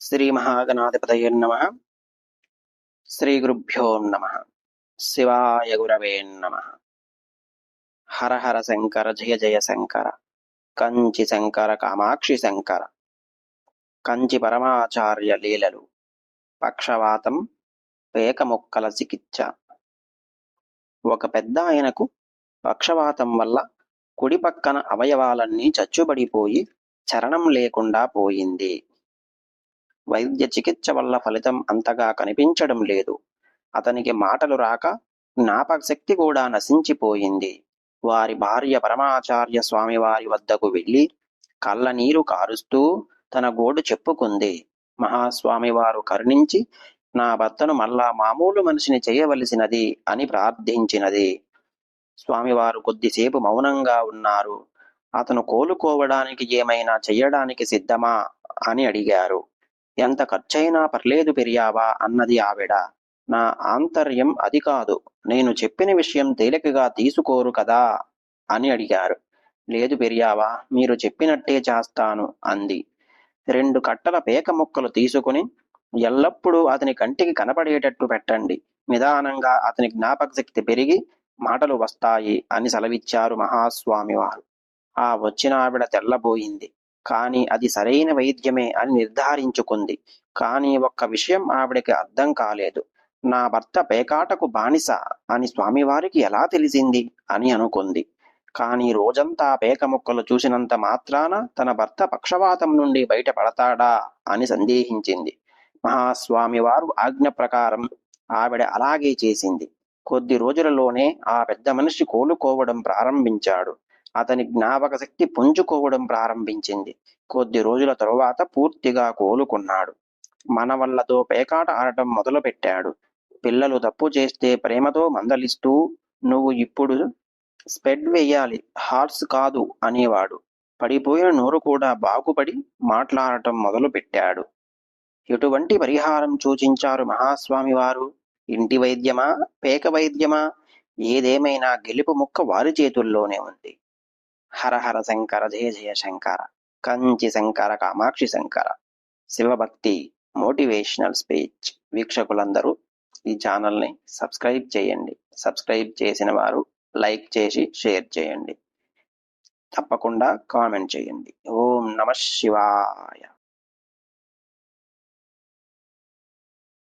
శ్రీ మహాగణాధిపతయే నమః. శ్రీ గురుభ్యో నమః. శివాయ గురవే నమః. హర హర శంకర జయ జయ శంకర. కంచి శంకర కామాక్షి శంకర. కంచి పరమాచార్య లీలలు. పక్షవాతం, పేక ముక్కల చికిత్స. ఒక పెద్ద ఆయనకు పక్షవాతం వల్ల కుడి పక్కన అవయవాలన్నీ చచ్చుబడిపోయి చరణం లేకుండా పోయింది. వైద్య చికిత్స వల్ల ఫలితం అంతగా కనిపించడం లేదు. అతనికి మాటలు రాక జ్ఞాపకశక్తి కూడా నశించిపోయింది. వారి భార్య పరమాచార్య స్వామివారి వద్దకు వెళ్ళి కళ్ళనీరు కారుస్తూ తన గోడు చెప్పుకుంది. మహాస్వామివారు కరుణించి నా భర్తను మళ్ళా మామూలు మనిషిని చేయవలసినది అని ప్రార్థించినది. స్వామివారు కొద్దిసేపు మౌనంగా ఉన్నారు. అతను కోలుకోవడానికి ఏమైనా చెయ్యడానికి సిద్ధమా అని అడిగారు. ఎంత ఖర్చైనా పర్లేదు పెరియావా అన్నది ఆవిడ. నా ఆంతర్యం అది కాదు, నేను చెప్పిన విషయం తేలికగా తీసుకోరు కదా అని అడిగారు. లేదు పెరియావా, మీరు చెప్పినట్టే చేస్తాను అంది. 2 కట్టల పేక ముక్కలు తీసుకుని ఎల్లప్పుడూ అతని కంటికి కనపడేటట్టు పెట్టండి. నిదానంగా అతని జ్ఞాపక శక్తి పెరిగి మాటలు వస్తాయి అని సెలవిచ్చారు మహాస్వామివారు. ఆ వచ్చిన ఆవిడ తెల్లబోయింది. కాని అది సరైన వైద్యమే అని నిర్ధారించుకుంది. కాని ఒక్క విషయం ఆవిడకి అర్థం కాలేదు. నా భర్త పేకాటకు బానిస అని స్వామివారికి ఎలా తెలిసింది అని అనుకుంది. కాని రోజంతా పేక ముక్కలు చూసినంత మాత్రాన తన భర్త పక్షవాతం నుండి బయటపడతాడా అని సందేహించింది. మహాస్వామివారు ఆజ్ఞ ప్రకారం ఆవిడ అలాగే చేసింది. కొద్ది రోజులలోనే ఆ పెద్ద మనిషి కోలుకోవడం ప్రారంభించాడు. అతని జ్ఞాపక శక్తి పుంజుకోవడం ప్రారంభించింది. కొద్ది రోజుల తరువాత పూర్తిగా కోలుకున్నాడు. మనవళ్లతో పేకాట ఆడటం మొదలుపెట్టాడు. పిల్లలు తప్పు చేస్తే ప్రేమతో మందలిస్తూ నువ్వు ఇప్పుడు స్పెడ్ వేయాలి, హార్స్ కాదు అనేవాడు. పడిపోయిన నోరు కూడా బాగుపడి మాట్లాడటం మొదలుపెట్టాడు. ఎటువంటి పరిహారం సూచించారు మహాస్వామివారు? ఇంటి వైద్యమా, పేక వైద్యమా? ఏదేమైనా గెలుపు ముక్క వారి చేతుల్లోనే ఉంది. హర హర శంకర జయ జయ శంకర. కంచి శంకర కామాక్షి శంకర. శివభక్తి మోటివేషనల్ స్పీచ్ వీక్షకులందరూ ఈ ఛానల్ని సబ్స్క్రైబ్ చేయండి. సబ్స్క్రైబ్ చేసిన వారు లైక్ చేసి షేర్ చేయండి. తప్పకుండా కామెంట్ చేయండి. ఓం నమః శివాయ.